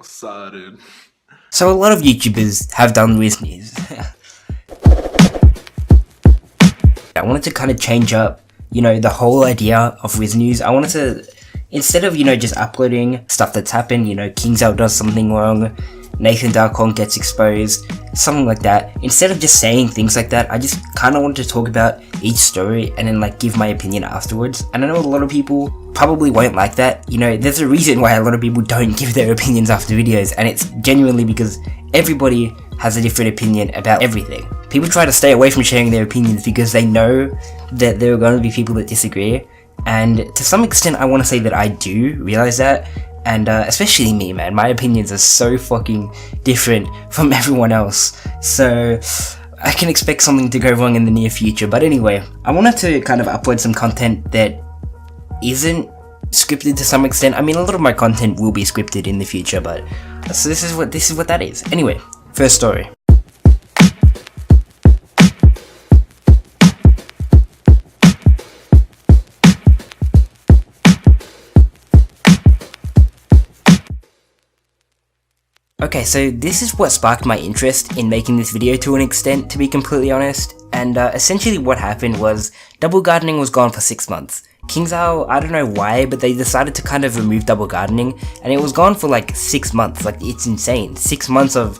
Sudden. So a lot of YouTubers have done Wiz News. I wanted to kind of change up, the whole idea of Wiz News. I wanted to, instead of, just uploading stuff that's happened, Kings Out does something wrong, Nathan Darkhorn gets exposed, something like that. Instead of just saying things like that, I just kind of wanted to talk about each story and then give my opinion afterwards. And I know a lot of people probably won't like that. There's a reason why a lot of people don't give their opinions after videos, and it's genuinely because everybody has a different opinion about everything. People try to stay away from sharing their opinions because they know that there are going to be people that disagree, and to some extent I want to say that I do realize that. And especially me, man, my opinions are so fucking different from everyone else, so I can expect something to go wrong in the near future. But anyway, I wanted to kind of upload some content that isn't scripted to some extent. I mean, a lot of my content will be scripted in the future, but so this is what that is. Anyway, first story. Okay, so this is what sparked my interest in making this video to an extent, to be completely honest. And essentially what happened was, double gardening was gone for 6 months. KingsOwl, I don't know why, but they decided to kind of remove double gardening, and it was gone for 6 months. It's insane. 6 months of,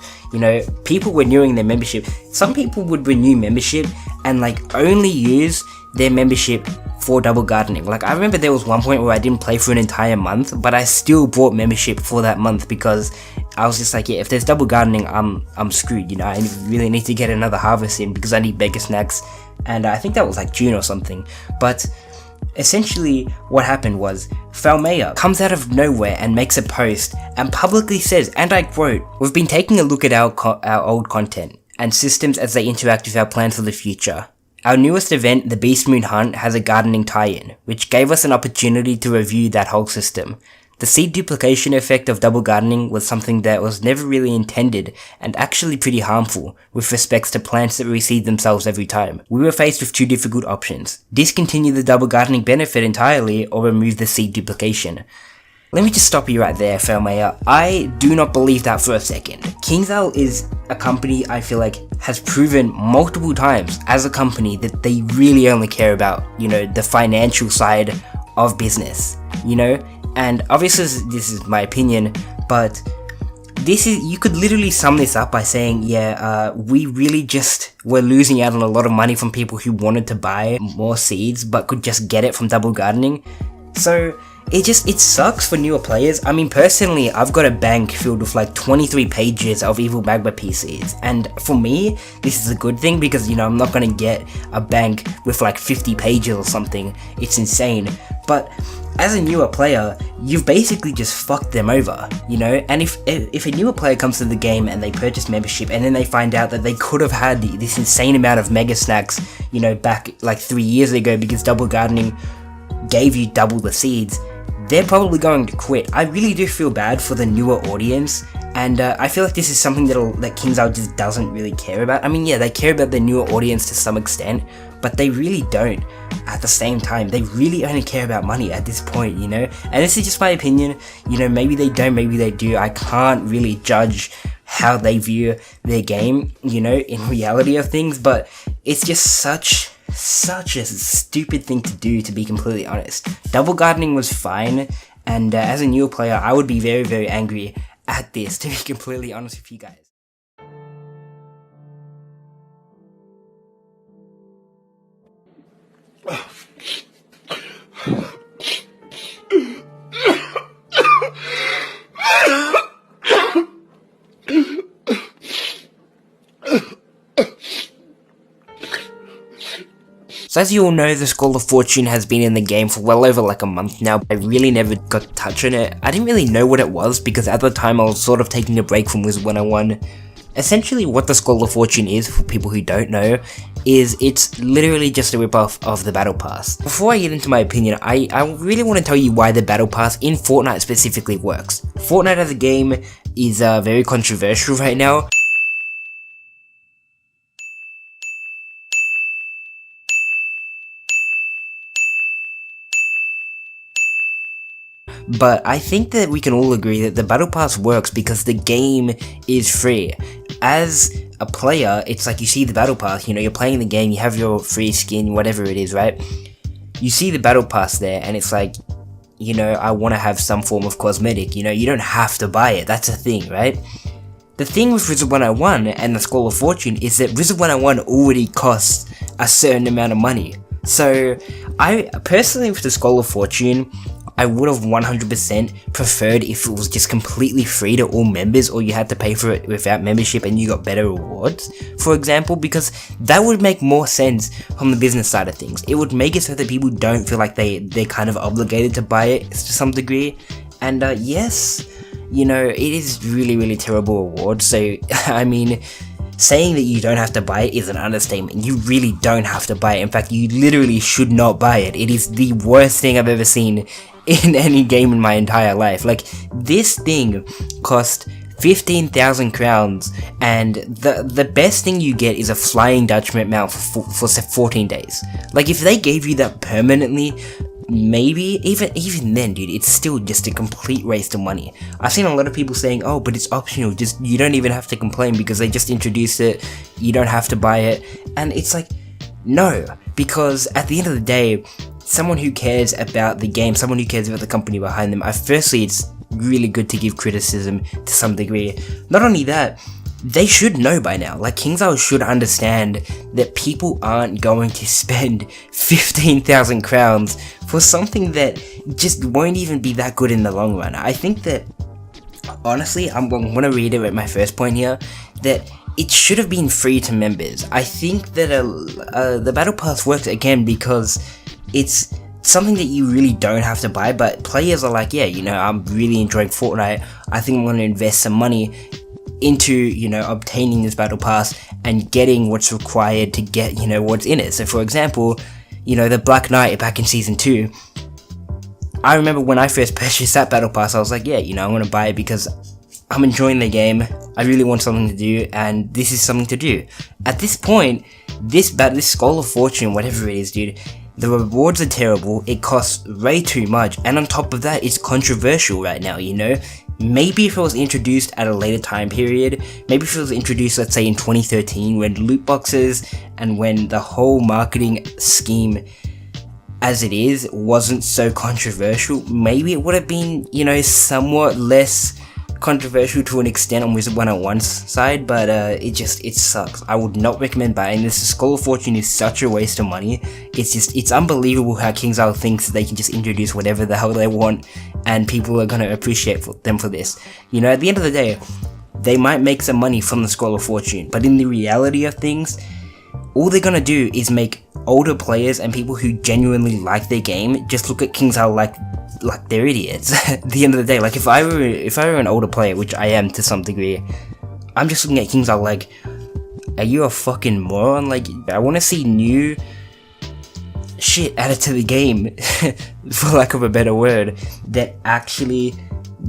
people renewing their membership. Some people would renew membership and only use their membership for double gardening. I remember there was one point where I didn't play for an entire month, but I still bought membership for that month because I was just yeah, if there's double gardening, I'm screwed, I really need to get another harvest in because I need mega snacks. And I think that was June or something. But essentially what happened was, Falmea comes out of nowhere and makes a post and publicly says, and I quote, "We've been taking a look at our old content and systems as they interact with our plans for the future. Our newest event, the Beast Moon Hunt, has a gardening tie-in, which gave us an opportunity to review that whole system. The seed duplication effect of double gardening was something that was never really intended and actually pretty harmful with respects to plants that reseed themselves every time. We were faced with two difficult options: discontinue the double gardening benefit entirely or remove the seed duplication." Let me just stop you right there, Falmea. I do not believe that for a second. KingsOwl is a company I feel has proven multiple times as a company that they really only care about, the financial side of business, And obviously this is my opinion, but you could literally sum this up by saying, we really just were losing out on a lot of money from people who wanted to buy more seeds but could just get it from double gardening. So it sucks for newer players. I mean, personally, I've got a bank filled with 23 pages of Evil Magma PCs, and for me, this is a good thing because, I'm not gonna get a bank with 50 pages or something. It's insane. But as a newer player, you've basically just fucked them over, And if a newer player comes to the game and they purchase membership and then they find out that they could have had this insane amount of mega snacks, back 3 years ago because double gardening gave you double the seeds, they're probably going to quit. I really do feel bad for the newer audience, and I feel this is something that KingsOwl just doesn't really care about. I mean, yeah, they care about the newer audience to some extent, but they really don't at the same time. They really only care about money at this point, And this is just my opinion, maybe they don't, maybe they do. I can't really judge how they view their game, in reality of things, but it's just such a stupid thing to do, to be completely honest. Double gardening was fine, and as a newer player, I would be very, very angry at this, to be completely honest with you guys. So as you all know, the Scroll of Fortune has been in the game for well over a month now. I really never got to touch on it. I didn't really know what it was because at the time I was sort of taking a break from Wizard101. Essentially what the Scroll of Fortune is, for people who don't know, is it's literally just a ripoff of the Battle Pass. Before I get into my opinion, I really want to tell you why the Battle Pass in Fortnite specifically works. Fortnite as a game is very controversial right now. but I think that we can all agree that the Battle Pass works because the game is free. As a player, it's like you see the Battle Pass, you know, you're playing the game, you have your free skin, whatever it is, right? You see the Battle Pass there, and it's like, you know, I want to have some form of cosmetic, you know, you don't have to buy it, that's a thing, right? The thing with Wizard101 and the Scroll of Fortune is that Wizard101 already costs a certain amount of money. So, I personally, with the Scroll of Fortune, I would have 100% preferred if it was just completely free to all members, or you had to pay for it without membership and you got better rewards, for example, because that would make more sense from the business side of things. It would make it so that people don't feel like they're kind of obligated to buy it to some degree. And yes, you know, it is really terrible reward. So, I mean, saying that you don't have to buy it is an understatement. You really don't have to buy it. In fact, you literally should not buy it. It is the worst thing I've ever seen in any game in my entire life. Like, this thing cost 15,000 crowns, and the best thing you get is a Flying Dutchman mount for 14 days. Like, if they gave you that permanently, maybe, even then, dude, it's still just a complete waste of money. I've seen a lot of people saying, oh, but it's optional, just, you don't even have to complain because they just introduced it, you don't have to buy it, and it's like, no, because at the end of the day, someone who cares about the game, someone who cares about the company behind them, firstly, it's really good to give criticism to some degree. Not only that, they should know by now. Like, KingsIsle should understand that people aren't going to spend 15,000 crowns for something that just won't even be that good in the long run. I think that, honestly, I'm going to reiterate my first point here, that it should have been free to members. I think that the Battle Pass works again because it's something that you really don't have to buy, but players are like, yeah, you know, I'm really enjoying Fortnite, I think I'm going to invest some money into, you know, obtaining this Battle Pass and getting what's required to get, you know, what's in it. So for example, you know, the Black Knight back in Season 2, I remember when I first purchased that Battle Pass, I was like, yeah, you know, I'm going to buy it because I'm enjoying the game, I really want something to do, and this is something to do. At this point, this Scroll of Fortune, whatever it is, dude, the rewards are terrible, it costs way too much, and on top of that, it's controversial right now, you know? Maybe if it was introduced at a later time period, maybe if it was introduced, let's say in 2013, when loot boxes and when the whole marketing scheme as it is wasn't so controversial, maybe it would have been, you know, somewhat less controversial to an extent on Wizard101's side, but it sucks. I would not recommend buying this. The Scroll of Fortune is such a waste of money. It's unbelievable how KingsIsle thinks they can just introduce whatever the hell they want and people are gonna appreciate them for this. You know, at the end of the day, they might make some money from the Scroll of Fortune, but in the reality of things, all they're gonna do is make older players and people who genuinely like their game just look at KingsIsle like they're idiots. At the end of the day, like if I were an older player, which I am to some degree, I'm just looking at KingsIsle like, are you a fucking moron? Like, I want to see new shit added to the game, for lack of a better word, that actually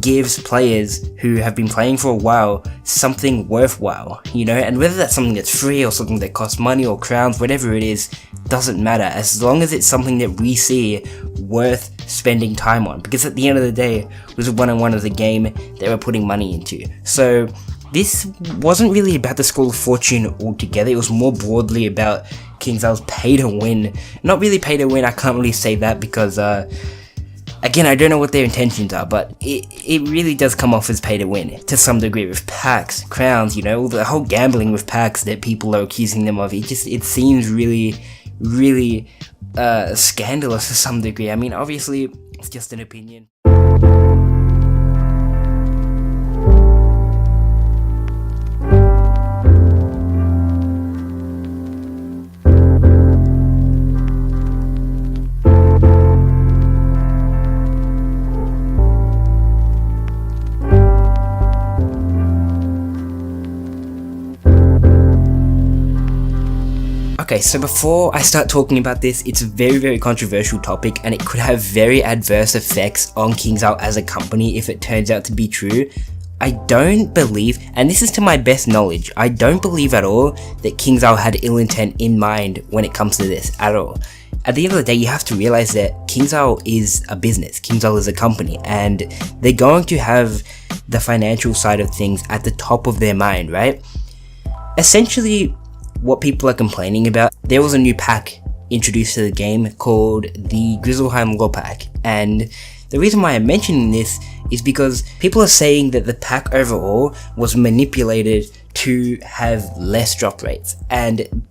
gives players who have been playing for a while something worthwhile, you know? And whether that's something that's free or something that costs money or crowns, whatever it is, doesn't matter, as long as it's something that we see worth spending time on, because at the end of the day, Wizard101 is a game they were putting money into. So this wasn't really about the Scroll of Fortune altogether, it was more broadly about KingsIsle's pay to win. Not really pay to win, I can't really say that because again, I don't know what their intentions are, but it really does come off as pay to win to some degree with packs, crowns, you know, the whole gambling with packs that people are accusing them of. It seems really scandalous to some degree. I mean, obviously, it's just an opinion. Okay, so before I start talking about this, it's a very controversial topic and it could have very adverse effects on KingsIsle as a company if it turns out to be true. I don't believe, and this is to my best knowledge, I don't believe at all that KingsIsle had ill intent in mind when it comes to this, at all. at the end of the day, you have to realize that KingsIsle is a business. KingsIsle is a company, and they're going to have the financial side of things at the top of their mind, right? Essentially, what people are complaining about, there was a new pack introduced to the game called the Grizzleheim Lore Pack, and the reason why I'm mentioning this is because people are saying that the pack overall was manipulated to have less drop rates. And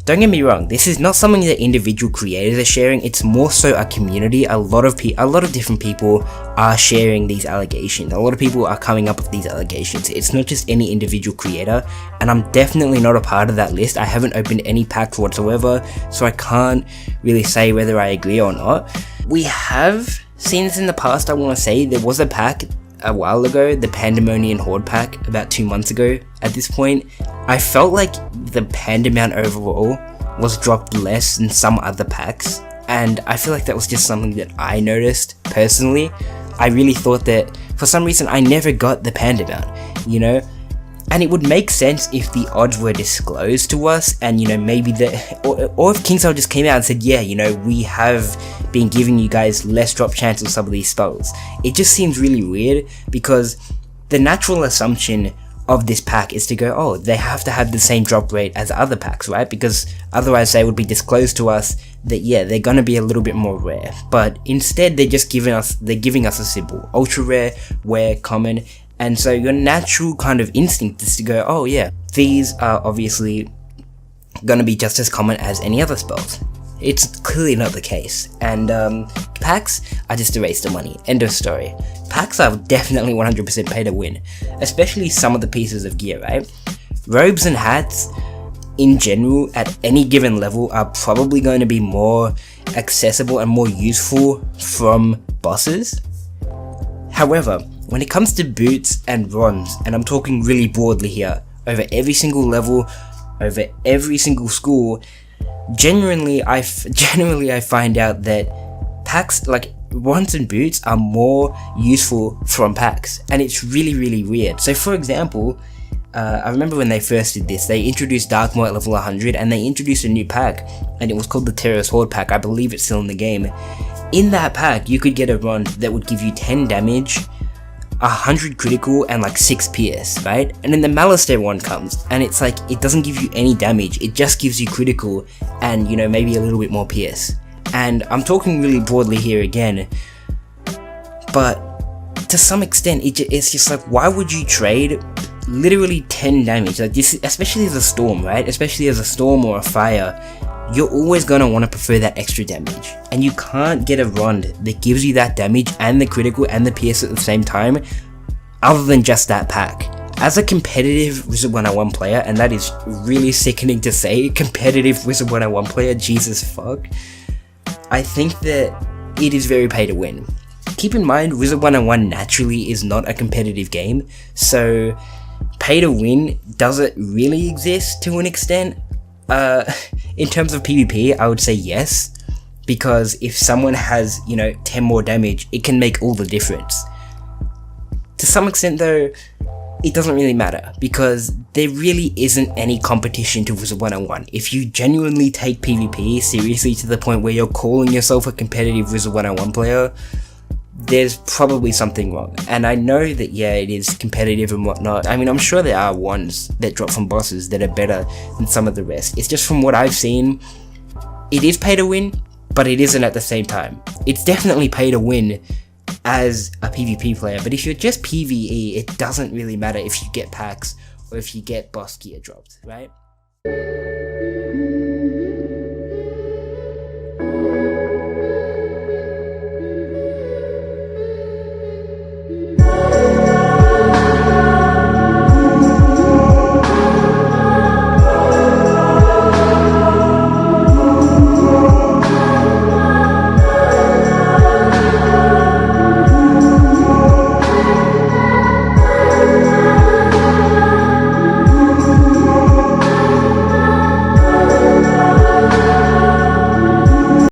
don't get me wrong, this is not something that individual creators are sharing, it's more so a community. A lot of different people are sharing these allegations. A lot of people are coming up with these allegations. It's not just any individual creator, and I'm definitely not a part of that list. I haven't opened any packs whatsoever, so I can't really say whether I agree or not. We have seen this in the past. I want to say there was a pack a while ago, the Pandemonium Horde pack, about 2 months ago. At this point, I felt like the Panda amount overall was dropped less than some other packs, and I feel like that was just something that I noticed personally. I really thought that for some reason I never got the Panda amount, you know? And it would make sense if the odds were disclosed to us, and you know, maybe or if KingsIsle just came out and said, yeah, you know, we have been giving you guys less drop chance of some of these spells. It just seems really weird, because the natural assumption of this pack is to go, oh, they have to have the same drop rate as other packs, right? Because otherwise they would be disclosed to us that, yeah, they're gonna be a little bit more rare. But instead they're giving us a symbol: ultra rare, rare, common. And so your natural kind of instinct is to go, oh yeah, these are obviously gonna be just as common as any other spells. It's clearly not the case. And packs are just a waste of money. End of story. Packs are definitely 100% pay to win, especially some of the pieces of gear, right? Robes and hats in general at any given level are probably going to be more accessible and more useful from bosses. However, when it comes to boots and bronze, and I'm talking really broadly here, over every single level, over every single school, generally I find out that packs like bronze and boots are more useful from packs, and it's really weird. So for example, I remember when they first did this, they introduced Darkmoor at level 100, and they introduced a new pack, and it was called the Terrorist Horde pack. I believe it's still in the game. In that pack, you could get a run that would give you 10 damage, 100 critical, and like 6 PS, right? And then the Malistaire one comes, and it's like, it doesn't give you any damage, it just gives you critical, and you know, maybe a little bit more PS. And I'm talking really broadly here again, but to some extent, it's just like, why would you trade literally 10 damage? Like this, especially as a storm, right? Especially as a storm or a fire, you're always gonna want to prefer that extra damage, and you can't get a run that gives you that damage and the critical and the PS at the same time other than just that pack. As a competitive Wizard101 player, and that is really sickening to say, competitive Wizard101 player, Jesus fuck, I think that it is very pay to win. Keep in mind, Wizard101 naturally is not a competitive game, so pay to win doesn't really exist to an extent. In terms of PvP, I would say yes, because if someone has, you know, 10 more damage, it can make all the difference. To some extent though, it doesn't really matter, because there really isn't any competition to Wizard101. If you genuinely take PvP seriously to the point where you're calling yourself a competitive Wizard101 player, there's probably something wrong. And I know that, yeah, it is competitive and whatnot. I mean, I'm sure there are ones that drop from bosses that are better than some of the rest. It's just from what I've seen, it is pay to win, but it isn't at the same time. It's definitely pay to win as a PvP player, but if you're just PvE, it doesn't really matter if you get packs or if you get boss gear dropped, right?